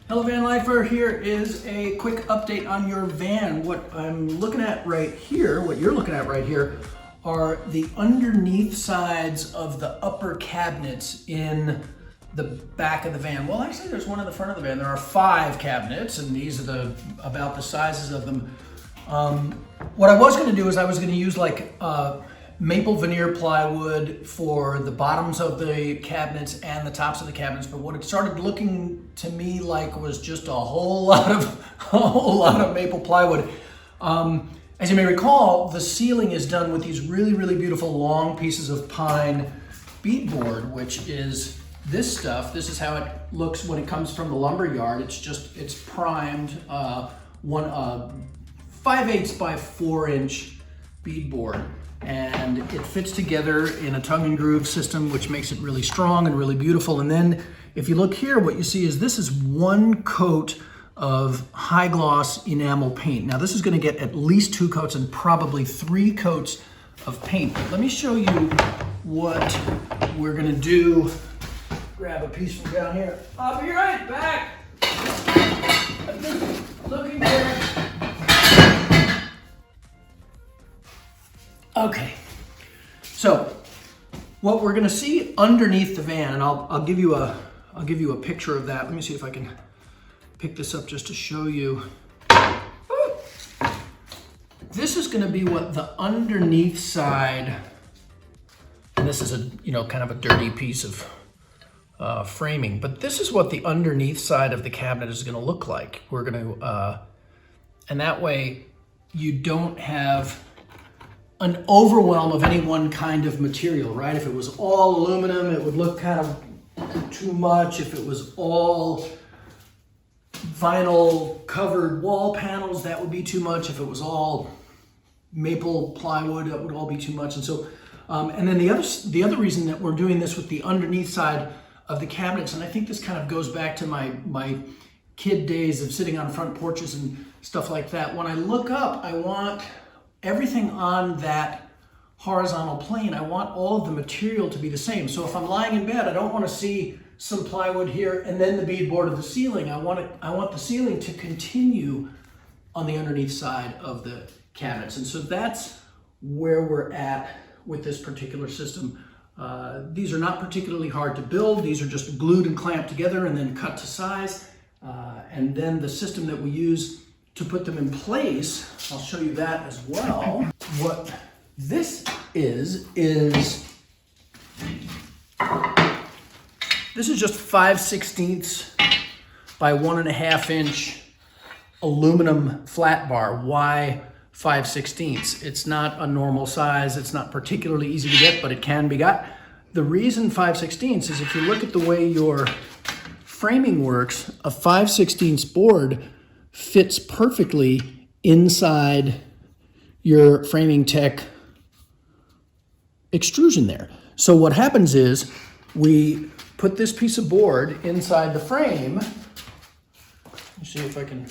Hello Van Lifer, here is a quick update on your van. What I'm looking at right here, what you're looking at right here, are the underneath sides of the upper cabinets in the back of the van. Well, actually there's one in the front of the van. There are 5 cabinets and these are about the sizes of them. What I was gonna do is I was gonna use like maple veneer plywood for the bottoms of the cabinets and the tops of the cabinets, but what it started looking to me like was just a whole lot of maple plywood. As you may recall, the ceiling is done with these really beautiful long pieces of pine beadboard, which is this stuff. This is how it looks when it comes from the lumber yard. It's primed 5/8 by 4-inch beadboard. And it fits together in a tongue and groove system, which makes it really strong and really beautiful. And then if you look here, what you see is this is 1 coat of high gloss enamel paint. Now this is gonna get at least 2 coats and probably 3 coats of paint. But let me show you what we're gonna do. Grab a piece from down here. I'll be right back. I'm just looking for it. Okay, so what we're gonna see underneath the van, and I'll give you a picture of that. Let me see if I can pick this up just to show you. This is gonna be what the underneath side, and this is kind of a dirty piece of framing, but this is what the underneath side of the cabinet is gonna look like. We're gonna, and that way you don't have an overwhelm of any one kind of material, right? If it was all aluminum, it would look kind of too much. If it was all vinyl covered wall panels, that would be too much. If it was all maple plywood, that would all be too much. And so, and then the other reason that we're doing this with the underneath side of the cabinets, and I think this kind of goes back to my kid days of sitting on front porches and stuff like that. When I look up, I want everything on that horizontal plane, I want all of the material to be the same. So if I'm lying in bed, I don't want to see some plywood here and then the beadboard of the ceiling. I want the ceiling to continue on the underneath side of the cabinets. And so that's where we're at with this particular system. These are not particularly hard to build. These are just glued and clamped together and then cut to size. And then the system that we use to put them in place, I'll show you that as well. What this is this is just 5/16 by 1.5 inch aluminum flat bar. Why 5/16? It's not a normal size. It's not particularly easy to get, but it can be got. The reason 5/16 is if you look at the way your framing works, a 5/16 board fits perfectly inside your framingtech extrusion there. So what happens is we put this piece of board inside the frame. Let me see if I can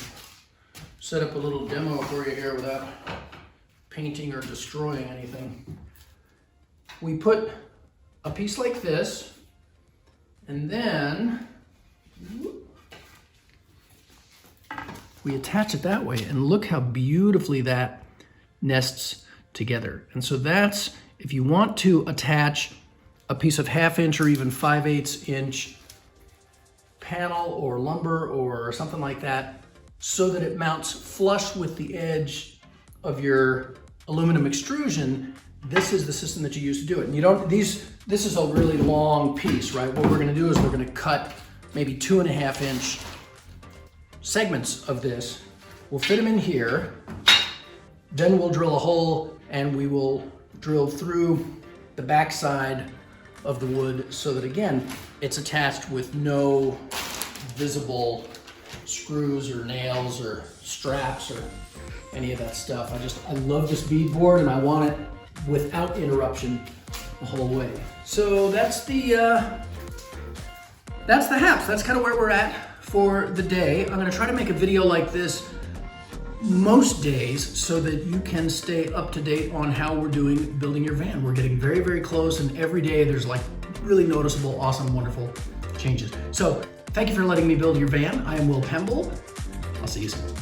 set up a little demo for you here without painting or destroying anything. We put a piece like this, and then we attach it that way, and look how beautifully that nests together. And so that's, if you want to attach a piece of 1/2 inch or even 5/8 inch panel or lumber or something like that, so that it mounts flush with the edge of your aluminum extrusion, this is the system that you use to do it. And you don't, this is a really long piece, right? What we're gonna do is we're gonna cut maybe 2.5 inch segments of this. We'll fit them in here, then we'll drill a hole and we will drill through the backside of the wood so that, again, it's attached with no visible screws or nails or straps or any of that stuff. I love this beadboard and I want it without interruption the whole way. So that's the haps. That's kind of where we're at for the day. I'm gonna try to make a video like this most days so that you can stay up to date on how we're doing building your van. We're getting very close, and every day there's like really noticeable, awesome, wonderful changes. So Thank you for letting me build your van. I am Will Pemble. I'll see you soon.